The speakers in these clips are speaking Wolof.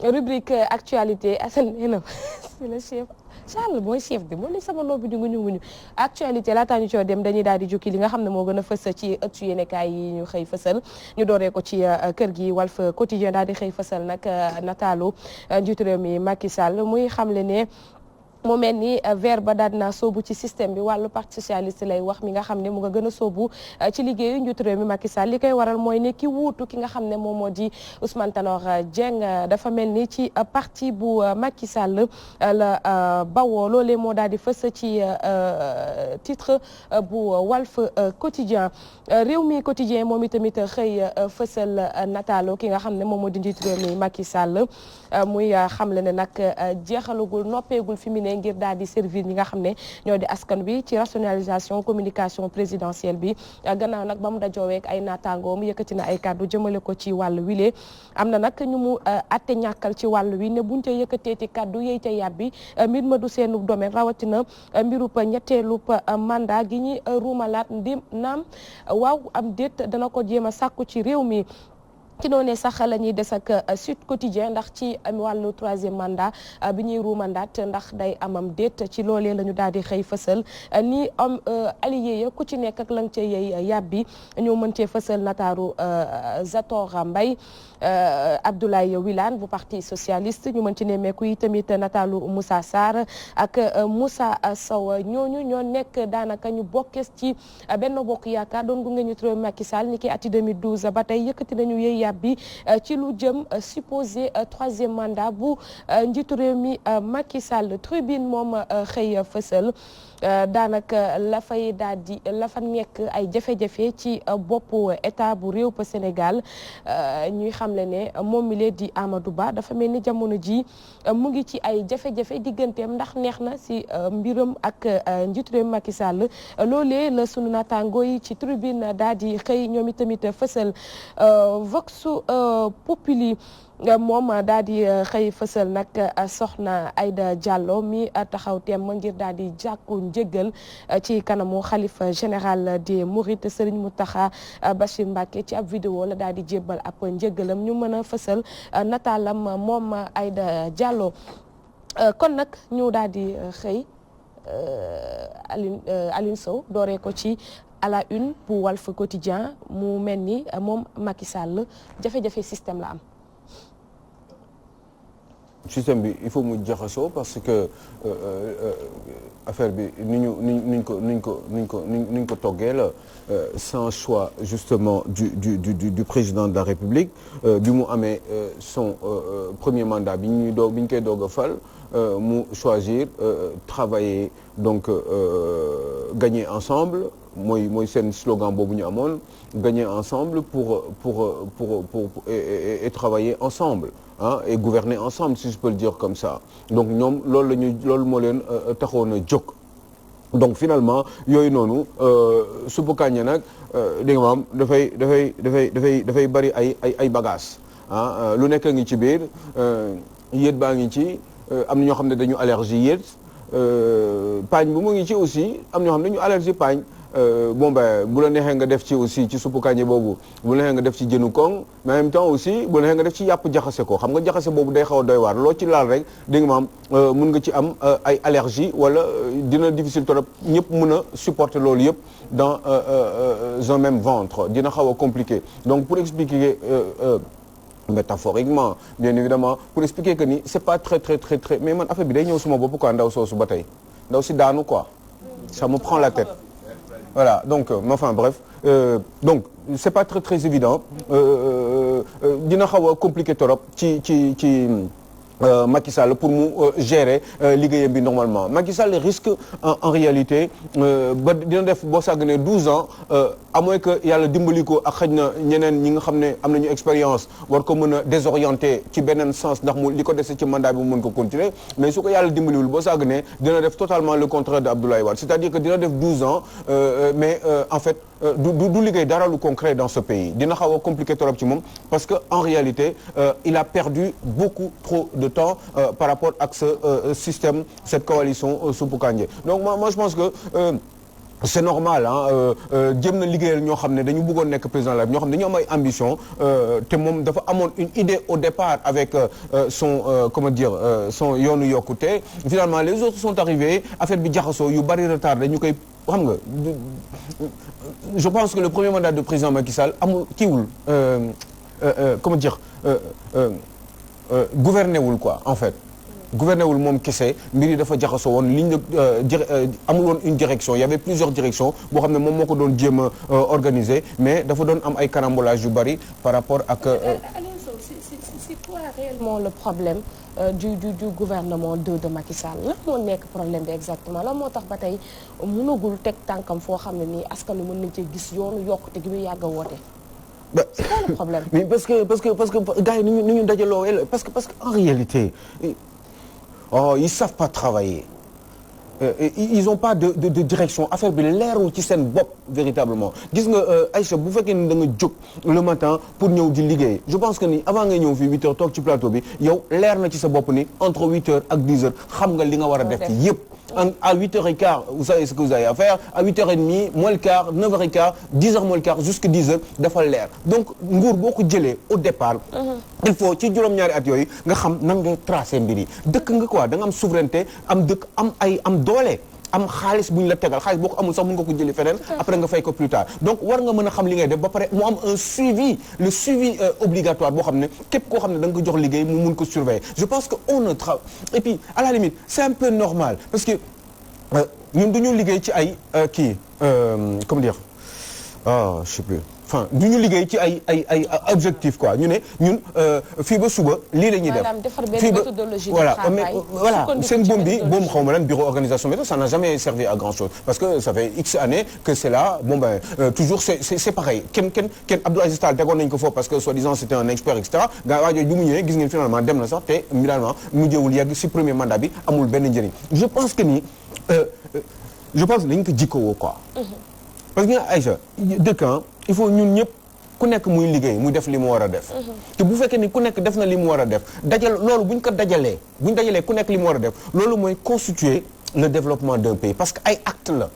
rubrique actualité Assane nee na c'est le chef Charles mooy chef bi moo ne sama noppi di nguñu actualité laataa ñu coo dem dañuy daal di jukki li nga xam ne moo gën a fës ci ëttu yéenekaay yi ñu xëy fësal ñu dooree ko ci kër gi Walf Quotidien daal di xëy fësal nag nataalu njiitu réew mi Macky Sall muy xamle ne mu mel ni vert ba daal naa soobu ci système bi wàllu parti socialiste lay wax mi nga xam ne mu nga gën a soobu ci liggéeyu njiitu réew mi Macky Sall li koy waral mooy ne ki wuutu ki nga xam ne moom moo di Ousmane Tanor Dieng dafa mel ni ci parti bu Macky Sall la bawoo loolee moo daal di fës ci titre bu Walf Quotidien réew mi quotidien moom itamit xëy fësal nataalo ki nga xam ne moom moo di njiitu réew mi Macky Sall muy xamle ne nag jeexalagul noppeegul fi mu ne ngir daal di servir ñi nga xam ne ñoo di askan bi ci rationalisation communication présidentielle bi gannaaw nag ba mu dajooweek ay naataangoom yëkkati na ay kàddu jëmale ko ci wàllu wile am na nag ñu mu atte ñàkkal ci wàllu wi ne buñ ca yëkkateeti kàddu yey ca yàbbi mbir ma du seenu domaine rawatina mbirub ñetteelub mandat gi ñi ruumalaat ndim naam waaw am déet dana ko jéem a sàkku ci réew mi ci noonee sax la ñuy des ak Sud Quotidien ndax ci wàllu troisième mandat bi ñuy ruumandaat ndax day amam déet ci loolee la ñu daal di xëy fësal ni am allié ya ku ci nekk ak la nga cee yey yàbbi ñoo mën cee fësal nataaru Zator Mbaye Abdoulaye Wilane bu parti socialiste ñu mën ci nemmeeku yi tamit nataalu Moussa Sarr ak Moussa Sow ñooñu ñoo nekk daanaka ñu bokkees ci Benno Bokk Yaakaar doon gunge ñu trop Macky Sall ni ki ati 2012 ba tey yëkkati nañu yey yàbbi ci lu jëm supposé troisième mandat bu njiitu réew mi Macky Sall Tribune moom xëy fësal daanaka la fay daal di la fa nekk ay jafe-jafe ci boppu état bu réew pa Sénégal ñuy xamle ne moom mi lee di Amadou Ba dafa mel ni jamono ji mu ngi ci ay jafe-jafe digganteem ndax neex na si mbiram ak njiitu réew Macky Sall loolee la sunu naataango yi ci Tribune daal di xëy ñoom itamit fësal Vox Populi moom daal di xëy fësal nag soxna Aïda Diallo mi taxaw teem ngir daal di jàkku njëggal ci kanamu xalifa général des Mourides Serigne Mountakha Bachir Mbacké ci ab vidéo la daal di jébbal ab njëggalam ñu mën a fësal nataalam moom Aïda Diallo kon nag ñu daal di xëy Aline Sow dooree ko ci à la une bu Walf Quotidien mu mel ni moom Macky Sall jafe-jafe système la am. système bi il faut mu jaxasoo parce que affaire bi ni ñu ko toggee la sans choix justement du président de la République bi mu amee son premier mandat bi ñu koy doog a fal mu choisir travailler donc gagner ensemble mooy seen slogan boobu ñu amoon gagner ensemble pour et travailler ensemble et gouverner ensemble si je peux le dire comme ça donc ñoom loolu moo leen taxoon a jóg donc finalement yooyu noonu suppu kànja nag di nga maam dafay bari ay bagages lu nekk ngi ci biir yéet baa ngi ci am na ñoo xam ne dañu allergie yéet paañ bu mu ngi ci aussi am ñoo xam ne dañu allergie paañ bon ben bu la neexee nga def ci aussi ci suppu kànja boobu bu la neexee nga def ci jënu koŋ mais en même temps aussi bu la neexee nga def ci yàpp jaxase ko xam nga jaxase boobu day xaw a doy waar loo ci laal rek di nga maam mun nga ci am ay allergie wala dina difficile trop ñëpp mun a supporter loolu yëpp dans un même ventre dina xaw a compliqué donc pour expliquer métaphoriquement bien évidemment pour expliquer que ni c'est pas très mais man affaire bi day ñëw suma bopp quoi ndaw soosu ba tey ndaw si daanu quoi ça me prend la tête voilà donc enfin bref donc c'est pas très évident dina xaw a compliqué trop ci Macky Sall pour mu gérer liggéeyam bi normalement Macky Sall risque en réalité ba dina def boo sàgganee 12 ans à moins que yàlla dimbali ko ak xëj na ñeneen ñi nga xam ne am nañu expérience war ko mën a désorienter ci beneen sens ndax mu li ko dese ci mandat bi mu mën ko continuer mais su ko yàlla dimbaliwul boo sàgganee dina def totalement le contraire de Abdoulaye Wade c'est-à-dire que dina def 12 ans mais en fait du liggéey dara lu concret dans ce pays dina xaw a compliqué trop ci moom parce que en réalité il a perdu beaucoup trop de temps par rapport ak ce système cette coalition suppu kànja donc moi je pense que c'est normal jéem na liggéeyal ñoo xam ne dañu bëggoon nekk président la ñoo xam ne dañoo am ay ambition te moom dafa amoon une idée au départ avec son yoonu yokkute finalement les autres sont arrivés affaire bi jaxasoo yu bari retard dañu koy xam nga je pense que le premier mandat de président Macky Sall amul kiiwul gouverné wul quoi en fait. gouverné wul moom kese mbir yi dafa jaxasoo woon ligne amul woon une direction il y avait plusieurs directions boo xam ne moom moo ko doon jéem a organiser mais dafa doon am ay carambolage yu bari par rapport ak. Aliou Sow c'est quoi réellement le problème du gouvernement de Macky Sall lan moo nekk problème bi exactement lan moo tax ba tey mënagul teg tànkam foo xam ne nii askan wi mën nañ cee gis yoonu yokkute gi muy yàgg a woote. C'est quoi le problème. mais parce que gars yi ni ñu dajaloo parce que en réalité. Oh, ils savent pas travailler ils ont pas de direction affaire bi leerul ci seen bopp véritablement gis nga Aïcha bu fekkee ni da nga jóg le matin pour ñëw di liggéey je pense que ni avant nga ñëw fii 8 heures toog ci plateau bi yow leer na ci sa bopp ni entre 8 heures ak 10 heures xam nga li nga war a def ci yëpp à 8h15 vous savez ce que vous avez à faire à 8h30 moins le quart 9h15 10h moins le quart jusqu'à 10h dafa leer donc nguur boo ko jëlee au départ il faut ci juróom-ñaari at yooyu nga xam nan ngay tracer mbir yi dëkk nga quoi da nga am souveraineté am dëkk am doole am xaalis bu ñu la tegal xaalis boo ko amul sax mën nga ko jëli feneen après nga fay ko plus tard donc war nga mën a xam li ngay def ba pare mu am un suivi le suivi obligatoire boo xam ne képp koo xam ne da nga ko jox liggéey mu mun ko surveiller je pense que on ne travaille et puis à la limite c'est un peu normal parce que ñun duñu liggéey ci ay comment dire je sais plus enfin du ñu liggéey ci ay objectifs quoi ñu ne ñun fii ba suba lii la ñuy def fii ba voilà voilà seen boom bi boom xaw ma lan bureau organisation mais ça n'a jamais servi à grand chose parce que ça fait X années que c'est là bon ben toujours c'est pareil kenn Abdou Aziz Tall tegoon nañu ko foofu parce que soi-disant c'était un expert et cetera gaa waajooju bu mu ñëwee gis ngeen finalement dem na sax te finalement mujjewul yegg si premier mandat bi amul benn njëriñ je pense que ni je pense dañu ko jikkowoo quoi parce que Aïcha dëkk il faut ñun ñëpp ku nekk muy liggéey muy def li mu war a def te bu fekkee ni ku nekk def na li mu war a def loolu bu ñu ko dajalee ku nekk li mu war a def loolu mooy constituer le développement d'un pays parce que ay acte la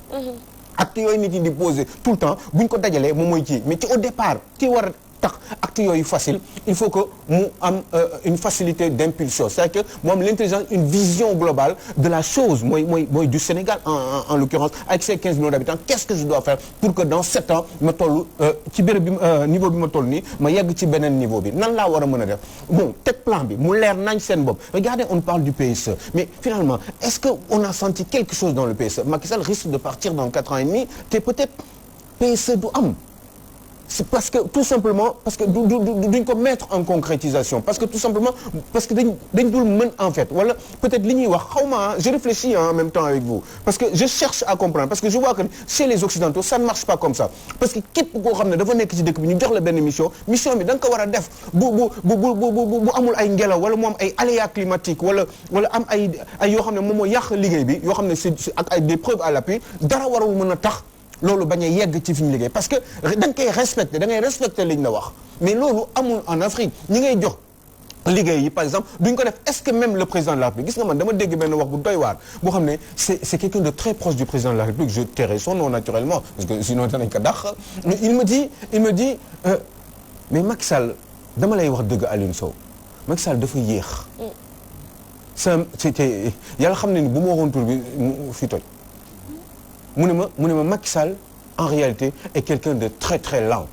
acte yooyu nit ñi di poser tout le temps bu ñu ko dajalee moom mooy kii mais ci au départ ki war a tax acte yooyu facile il faut que mu am une facilité d'impulsion c'est-à-dire que mu am l'intelligence une vision globale de la chose mooy du Sénégal en l'occurrence avec ses 15 millions d'habitants qu'est-ce que je dois faire pour que dans 7 ans ma toll ci béréb bi niveau bi ma toll nii ma yegg ci beneen niveau bi nan laa war a mën a def bon teg plan bi mu leer nañ seen bopp regardez on parle du PSE mais finalement est-ce que on a senti quelque chose dans le PSE Macky Sall risque de partir dans 4 ans et demi te peut-être PSE du am c'est parce que tout simplement parce que duñ ko mettre en concrétisation parce que tout simplement parce que dañ dul mën en fait wala peut-être li ñuy wax xawma je réfléchis en même temps avec vous parce que je cherche à comprendre parce que je vois que chez les occidentaux ça ne marche pas comme ça parce que képp koo xam ne dafa nekk ci dëkk bi ñu jox la benn mission bi da nga ko war a def bu amul ay ngelaw wala mu am ay aléas climatiques wala am ay yoo xam ne moom moo yàq liggéey bi yoo xam ne c'est ak ay des preuves à l'appui dara warul mën a tax loolu bañ a yegg ci fi ñu liggéey parce que da nga koy respecter da ngay respecter liñ la wax mais loolu amul en Afrique ñi ngay jox liggéey yi par exemple duñ ko def est-ce que même le président de la République gis nga man dama dégg benn wax bu doy waar boo xam ne c'est quelqu'un de très proche du président de la République je tairai son nom naturellement parce que sinon danañ ko dàq il me dit mais Macky Sall dama lay wax dëgg Aliou Sow Macky Sall dafa yéex c'était yàlla xam ne ni bu ma waxoon tur bi fi toj mu ne ma Macky Sall en réalité est quelqu'un de très très lent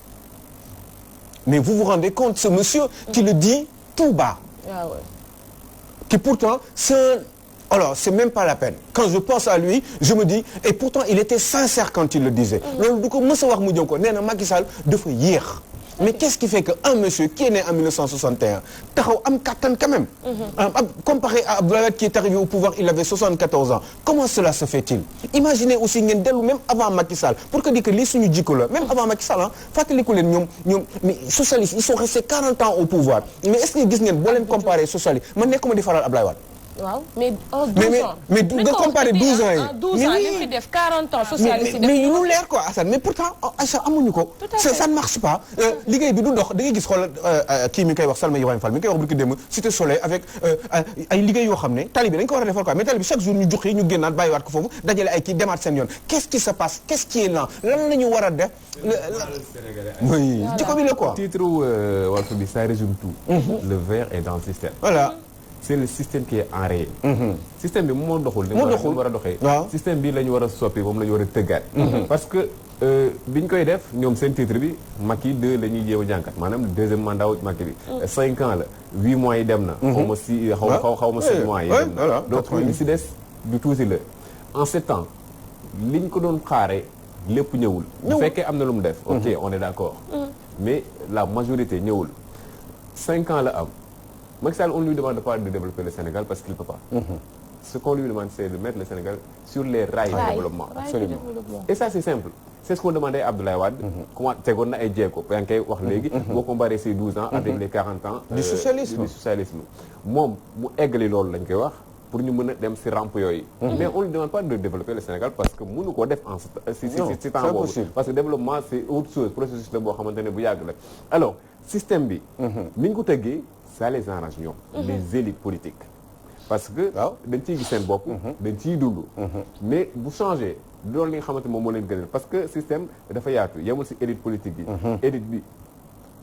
mais vous vous rendez compte ce monsieur qui le dit tout bas qui pourtant alors c'est même pas la peine quand je pense à lui je me dis et pourtant il était sincère quand il le disait loolu du ko mës a wax mu jëm ko nee na Macky Sall dafa yéex mais qu'est-ce qui fait que un monsieur qui est né en 1961 taxaw am kattan quand même comparé à Abdoulaye Wade qui est arrivé au pouvoir il avait 74 ans comment cela se fait-il imaginez aussi ngeen dellu même avant Macky Sall pour que dire que lii suñu jikko la même avant Macky Sall fàttaliku leen ñoom mais socialistes ils sont restés 40 ans au pouvoir mais est-ce que gis ngeen boo leen comparé socialiste man nekkuma di faral Abdoulaye Wade waaw mais en 12 ans. mais nga comparer 12 ans yi. en 12 ans li fi def 40 ans socialiste. mais lu leer quoi Assane mais pourtant Assane amuñu ko. ça ne marche pas. liggéey bi du dox da ngay gis xoolal kii mi koy wax Salma Ibrahima Fall mi koy wax bu ki démb Cité Soleil avec ay liggéey yoo xam ne tali bi dañ ko war a defal quoi mais tali bi chaque jour ñu juqi ñu génnaat bàyyiwaat ko foofu dajale ay kii demaat seen yoon qu'est-ce qui se passe qu'est-ce qui est lent lan la ñu war a def. oui jikko bi la quoi. titre Walf bi ça résume tout. Le ver est dans le système. voilà. c'est le système qui est enrayé. système bi moo doxul. moo doxul war a doxee. waaw système bi la ñu war a soppi moom la ñu war a tëggaat. parce que biñ koy def ñoom seen titre bi Macky 2 la ñuy jéem a jànkat maanaam deuxième mandat wu Macky bi. 5 ans la 8 mois yi dem na. xaw ma 6 xaw ma 7 mois yi dem na. donc li si des du tuuti la. en 7 ans liñ ko doon xaaree lépp ñëwul. bu fekkee am na lu mu def. ok on est d'accord. mais la majorité ñëwul 5 ans la am. Macky Sall on lui demande pas de développer le Sénégal parce qu'il peut pas. Ce qu'on lui demande c'est de mettre le Sénégal sur les rails de développement. Absolument. Et ça c'est simple. C'est ce qu'on demandait à Abdoulaye Wade. comment tegoon na ay jéego yaa ngi koy wax léegi. boo comparé ces 12 ans avec les 40 ans. du socialisme moom mu eggali loolu lañ koy wax pour ñu mën a dem ci rampe yooyu. mais on lui demande pas de développer le Sénégal parce que mënu koo def en ci temps boobu. parce que développement c'est autre chose processus la boo xamante ne bu yàgg la. alors système bi. ni ñu ko tëggee. ça les arrange ñoom. les élites politiques. parce que dañ ciy gis seen bopp. dañ ciy dund. mais bu changé loolu li nga xamante moom moo leen gënal parce que système dafa yaatu yemul ci élite politique yi. élite bi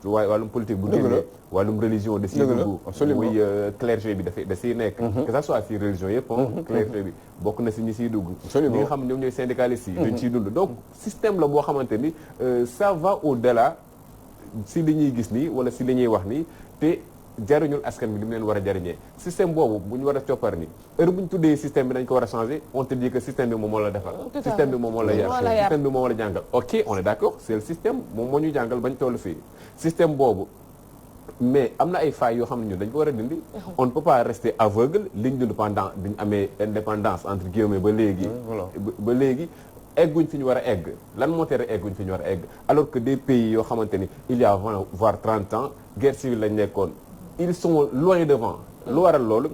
waaye wàllum politique bu génnee wàllum religion da ciy dugg. muy clergé bi da ciy nekk. que ça soit ci religion yëpp. clergé bi bokk na ci ñi ciy dugg. ñi nga xam ne ñoom ñooy syndicalistes yi. dañ ciy dund donc système la boo xamante ni ça va au-delà ci li ñuy gis nii wala ci li ñuy wax nii te. jariñul askan bi li mu leen war a jariñee système boobu bu ñu war a coppar ni heure bu ñu tuddee système bi dañ ko war a changer on te dit que système bi moom moo la defal système bi moom moo la yar système bi moom moo la jàngal ok on est d'accord c'est le système moom moo ñu jàngal bañ toll fii système boobu mais am na ay failles yoo xam ne ñun dañ ko war a dindi on ne peut pas rester aveugle liñ dund pendant biñu amee indépendance entre guillemets ba léegi egguñ fi ñu war a egg lan moo tere egguñ fi ñu war a egg alors que des pays yoo xamante ni il y a 20 voire 30 ans guerre civile lañ nekkoon ils sont loin devant. lu waral loolu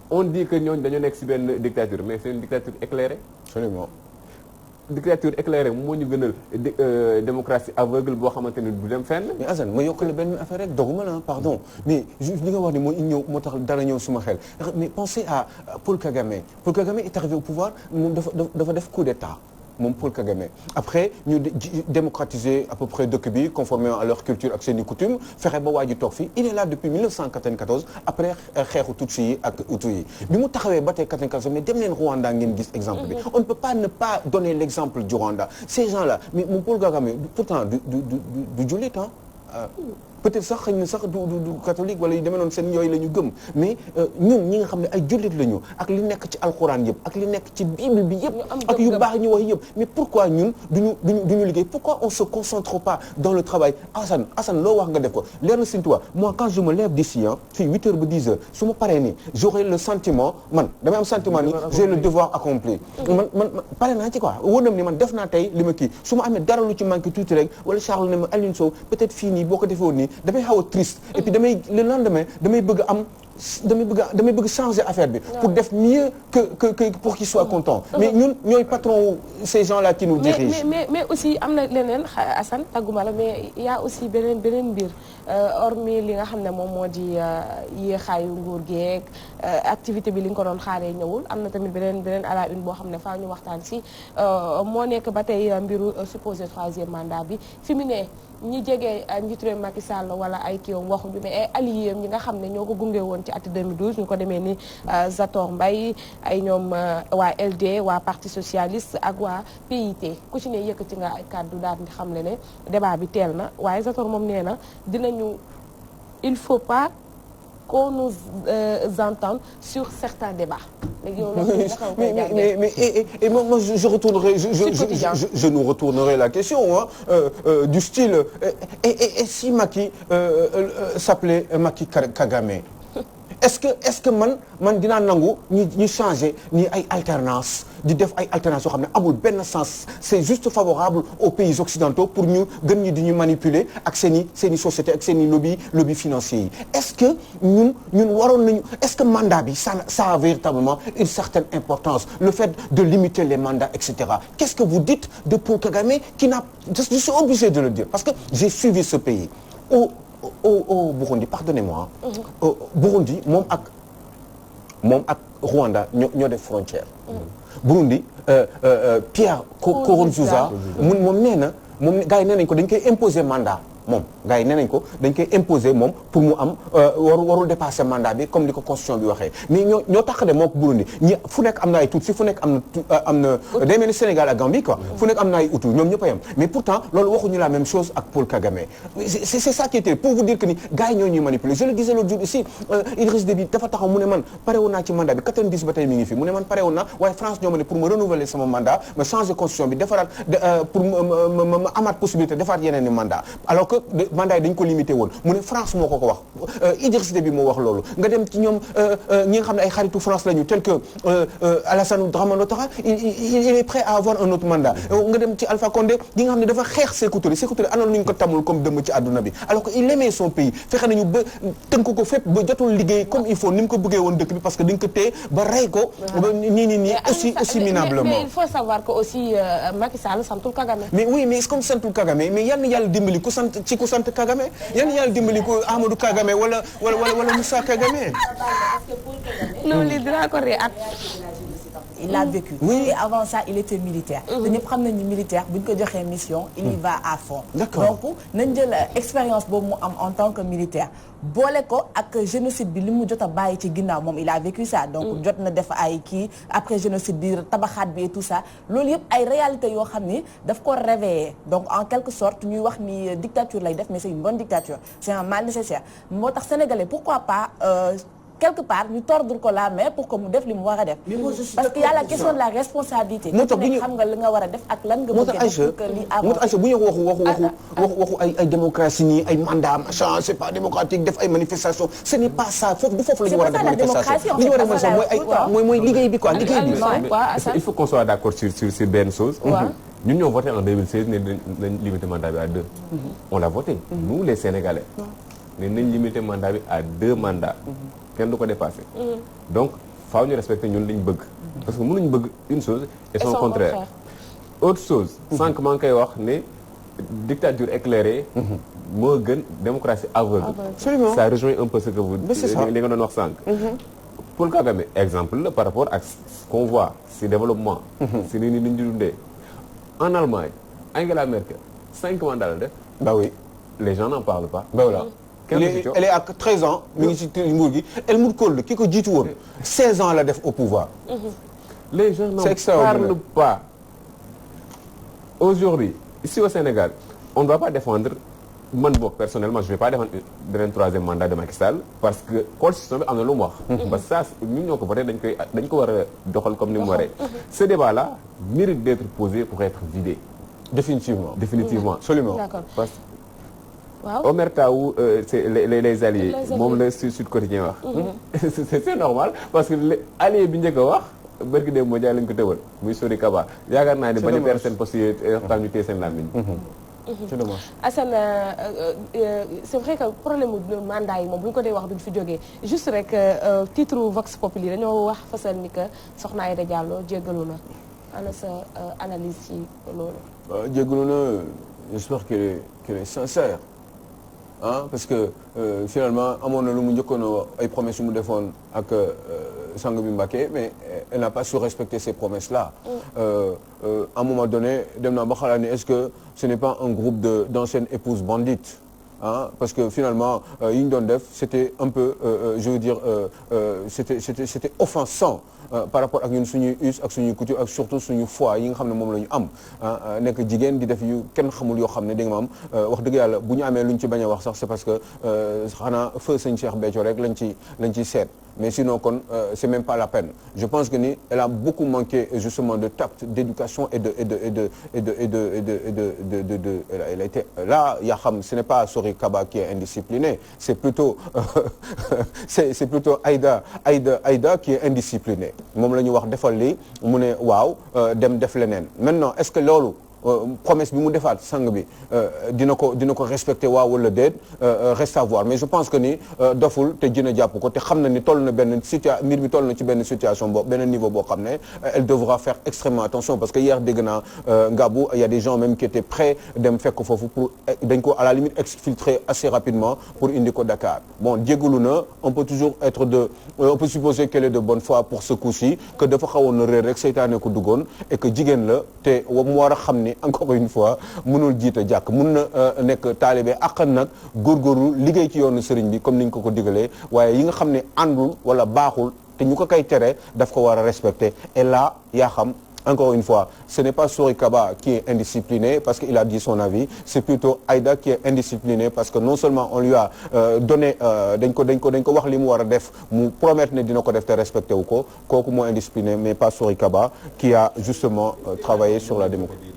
on dit que ñooñu dañoo nekk ci benn dictature mais c'est une dictature éclairée. absolument. dictature éclairée moo ñu gënal démocratie aveugle boo xamante ni du dem fenn. mais Assane ma yokkale benn affaire rek doguma la pardon mais li nga wax ni moo tax dara ñëw suma xel mais pensez à Paul Kagame. Paul Kagame est arrivé au pouvoir moom dafa def coup d'état. moom Paul Kagame après ñu démocratiser à peu près dëkk bi conformément à leur culture ak seen i coutumes fexe ba waa ji toog fii il est là depuis 1994 après xeexu Tutsi yi ak Hutu yi bi mu taxawee ba tey 94 mais dem leen Rwanda ngeen gis exemple bi on ne peut pas ne pas donner l'exemple du Rwanda ces gens-là mais moom Paul Kagame pourtant du jullit peut-être sax xëy na sax du catholique wala yu demee noonu seen yooyu la ñu gëm mais ñun ñi nga xam ne ay jullit la ñu ak li nekk ci alxuraan yëpp ak li nekk ci bible bi yëpp ak yu baax ñu wax yëpp mais pourquoi ñun duñu liggéey pourquoi on se concentre pas dans le travail Assane loo wax nga def ko leer na Sëñ Tuubaa moi quand je me lève d'ici fii 8 heures ba 10 heures su ma paree nii j'aurai le sentiment man damay am sentiment ni j'ai le devoir accompli man pare naa ci quoi wóor ni man def naa tey li ma kii su ma amee dara lu ci manqué tuuti rek wala Charles ne ma Alioune Sow peut-être fii nii boo ko defee woon nii damay xaw a triste et puis le lendemain damay bëgg changer affaire bi pour def mieux que pour qu'il soit content mais ñun ñooy patron ces gens-là qui nous dirigent mais aussi am na leneen Assane tagguma la mais y a aussi beneen mbir hormis li nga xam ne moom moo di yéexaayu nguur geeg activité bi li nga ko doon xaaree ñëwul am na tamit beneen à la une boo xam ne faa ñu waxtaan si moo nekk ba tey mbiru supposé 3e mandat bi fi mu ne ñi jege njiitu réew Macky Sall wala ay kiiwam waxuñu mais ay alliés ñi nga xam ne ñoo ko gunge woon ci ati 2012 ñu ko demee ni Zator Mbaye ay ñoom waa LD waa parti socialiste ak waa PIT ku ci ne yëkkati nga ay kàddu daal di xam le ne débat bi teel na waaye Zator moom nee na dinañu il faut pas qu'on nous entende sur certains débats. Mais moi je retournerai je nous retournerai la question du style et si Macky s'appelait Macky Kagame est-ce que man dinaa nangu ñu changer ni ay alternance di def ay alternance yoo xam ne amul benn sens c'est juste favorable aux pays occidentaux pour ñu gën ñu di ñu manipuler ak seen i société ak seen i lobby financier yi est-ce que ñun waroon nañu est-ce que mandat bi ça a véritablement une certaine importance le fait de limiter les mandats etc. Qu'est-ce que vous dites de Paul Kagame qui n'a je suis obligé de le dire parce que j'ai suivi ce pays au Burundi pardonnez-moi au Burundi moom ak Rwanda ñoo def frontière Burundi Pierre Nkurunziza moom nee na moom gars yi nee nañ ko dañ koy imposer mandat moom gars yi nee nañ ko dañ koy imposer moom pour mu am warul dépasser mandat bi comme li ko constitution bi waxee mais ñoo tax de moo ko Burundi fu nekk am na ay Tutsi fu nekk am na day mel ni Sénégal ak Gambie quoi fu nekk am na ay Hutu ñoom ñëpp a yem mais pourtant loolu waxuñu la même chose ak Paul Kagame c'est ça qui était pour vous dire que ni gars yi ñoo ñuy manipuler je le disais l'autre jour ici Idriss Déby dafa taxaw mu ne man pare woon naa ci mandat bi 90 ba tey mi ngi fi mu ne man pare woon naa waaye France ñoo ma ne pour me renouveler sama mandat ma changer constitution bi defaraat pour ma amaat possibilité defaat yeneen i mandat alors que mandat yi dañ ko limité woon mu ne France moo ko wax Idriss Déby moo wax loolu nga dem ci ñoom ñi nga xam ne ay xaritu France lañu tel que Alassane Dramane Ouattara il est prêt à avoir un autre mandat nga dem ci Alpha Condé ñi nga xam ne dafa xeex Sékou Touré anoon ñu ko tamul comme dëmm ci àdduna bi alors que il aimait son pays fexe nañu ba tënk ko fépp ba jotul liggéey comme il faut ni mu ko bëggee woon dëkk bi parce que dañ ko téye ba rey ko ba nii aussi minablement mais il faut savoir que aussi Macky Sall santul Kagame mais oui mais comme santul Kagame mais yal na yàlla dimbali ku sant Kagame yal na yàlla dimbali ko Amadou Kagame wala Moussa Kagame loolu li dinaa ko at il a vécu et avant ça il était militaire te ñëpp xam nañu militaire bu ñu ko joxee mission il y va à fond donc nañ jël expérience boobu mu am en tant que militaire boole ko ak génocide bi li mu jot a bàyyi ci ginnaaw moom il a vécu ça donc jot na def ay kii après génocide bi tabaxaat bi et tout ça loolu yëpp ay réalité yoo xam ni daf ko réveiller donc en quelque sorte ñuy wax ni dictature lay def mais c'est une bonne dictature c'est un mal nécessaire moo tax sénégalais pourquoi pas quelque part ñu tordre ko la main pour que mu def li mu war a def parce que y a la question de la responsabilité moo tax bu ñu xam nga li nga war a def ak lan nga bëgg a def pour que li moo tax bu ñu waxu ay démocratie nii ay mandat machin c'est pas démocratique def ay manifestation ce n'est pas ça foofu du foofu la ñu war a def manifestation li ñu war a def manifestation mooy liggéey bi quoi liggéey bi il faut qu'on soit d'accord sur benn chose ñun ñoo voté en 2016 ne nañ limiter mandat bi à 2 on l'a voté nous les Sénégalais ne nañ limiter mandat bi à 2 mandats kenn du ko dépassé donc faaw ñu respecter ñun liñ bëgg parce que mënuñ bëgg une chose et son contraire autre chose sànq maa ngi koy wax ne dictature éclairée moo gën démocratie aveugle ça rejoint un peu ce que vous li nga doon wax sànq Paul Kagame exemple la par rapport ak ce qu'on voit si développement si ni ñu dundee en Allemagne Angela Merkel 5 mandats la def bah oui les gens n'en parlent pas voilà elle est à 13 ans mi ngi ci nguur gi Helmut Kohl ki ko jiitu woon 16 ans la def au pouvoir les gens n'en parlent pas aujourd'hui ici au Sénégal on ne va pas défendre man boog personnellement je vais pas défendre beneen 3e mandat de Macky Sall parce que constitution bi am na lu mu wax parce que ça ñun ñoo ko voté dañ ko war a doxal comme ni mu waree ce débat là mérite d'être posé pour être vidé définitivement absolument parce que Omerta wu c'est les alliés moom la Sud Quotidien wax c'est normal parce que allié bi njëkk a wax barki dem moo jaay lañ ko tëwal muy Sori Kaba yaakaar naa ne bañu perdre seen poste yi xam ñu téye seen làmmiñ c'est dommage Assane c'est vrai que problème mu mandat yi moom bu ñu ko dee wax duñ fi jógee juste rek titre Vox Populi dañoo wax fasal ni que Soxna Aïda Diallo jéggalu na ana sa analyse ci loolu jéggalu na j'espère qu'elle est sincère parce que finalement amoon na lu mu njëkkoon ay promesses yu mu defoon ak sang bi Mbacké mais elle n'a pas su respecter ces promesses là à un moment donné dem naa ba xalaat ni est-ce que ce n'est pas un groupe d'anciennes épouses bandites parce que finalement yi ñu doon def c'était un peu je veux dire c'était offensant par rapport ak ñun suñuy us ak suñuy coutume ak surtout suñu foi yi nga xam ne moom la ñu am nekk jigéen di def yu kenn xamul yoo xam ne da nga ma am wax dëgg yàlla bu ñu amee lu ñu ci bañ a wax sax c'est parce que xanaa feu sëñ Cheikh Béthio rek lañ ci seet mais sinon kon c'est même pas la peine je pense que ni elle a beaucoup manqué justement de tact d'éducation et de elle a été là yaa xam ce n'est pas Sori Kaba qui est indiscipliné c'est plutôt c'est plutôt Aïda qui est indiscipliné moom la ñu wax defal lii mu ne waaw dem def leneen maintenant est-ce que loolu promesse bi mu defaat sang bi dina ko respecter waaw wala déet reste à voir mais je pense que ni doful te dina jàpp ko te xam na ni toll na benn mbir mi toll na ci benn situation boobu benn niveau boo xam ne elle devra faire extrêmement attention parce que hier dégg naa Ngabou il y a des gens même qui étaient prêts dem fekk foofu pour dañ ko à la limite exfiltrer assez rapidement pour indi ko Dakar bon jégalu na on peut toujours on peut supposer qu'elle est de bonne foi pour ce coup-ci que dafa xawoon na réer rek seytaane ko duggoon et que jigéen la te mu war a xam ni encore une fois mënul jiite jàkk mun na nekk taalibe ak nag góorgóorlu liggéey ci yoonu sëriñ bi comme ni ñu ko digalee waaye yi nga xam ne àndul wala baaxul te ñu ko koy tere daf ko war a respecter et là yaa xam encore une fois ce n'est pas Sori Kaba qui est indiscipliné parce qu'il a dit son avis c'est plutôt Aïda qui est indiscipliné parce que non seulement on lui a donné dañ ko wax li mu war a def mu promettre ne dina ko def te respecté wu ko kooku moo indiscipliné mais pas Sori Kaba qui a justement travaillé sur la démocratie.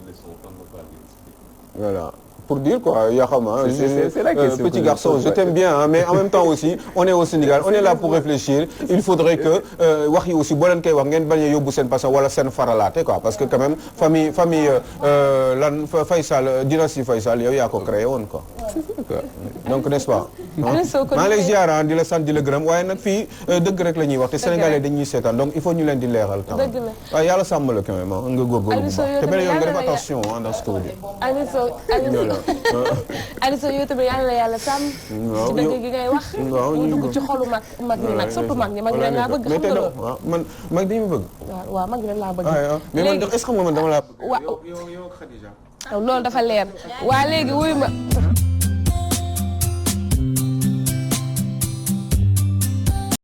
Voilà. Pour dire quoi yaa xam c'est la question petit garçon je t'aime bien hein, mais en même temps aussi on est au Sénégal on est là pour réfléchir il faudrait que wax yi aussi boo leen koy wax ngeen bañ a yóbbu seen passion wala seen faralaate quoi parce que quand même famille lan Faysal dynastie Faysal yow yaa ko créé woon quoi donc n'est-ce pas maa ngi lay ziar di la sant di la gërëm waaye nag fii dëgg rek la ñuy wax te sénégalais dañuy seetaan donc il faut ñu leen di leeral quand même waaye yàlla sàmm la quand même nga góorgóorlu bu baax te beneen yoon nga def attention dans ce que vous dites Aliou yow tamit yàlla sàmm. ci dëgg gi ngay wax. waaw mu dugg ci xolu mag ñi nag surtout mag ñi laa bëgg. xam nga loolu waaw man mag dañu bëgg. waaw mag ñi laa bëgg. mais man est-ce que xam nga man dama laa. yow Khadija. loolu dafa leer waa léegi wuyu ma.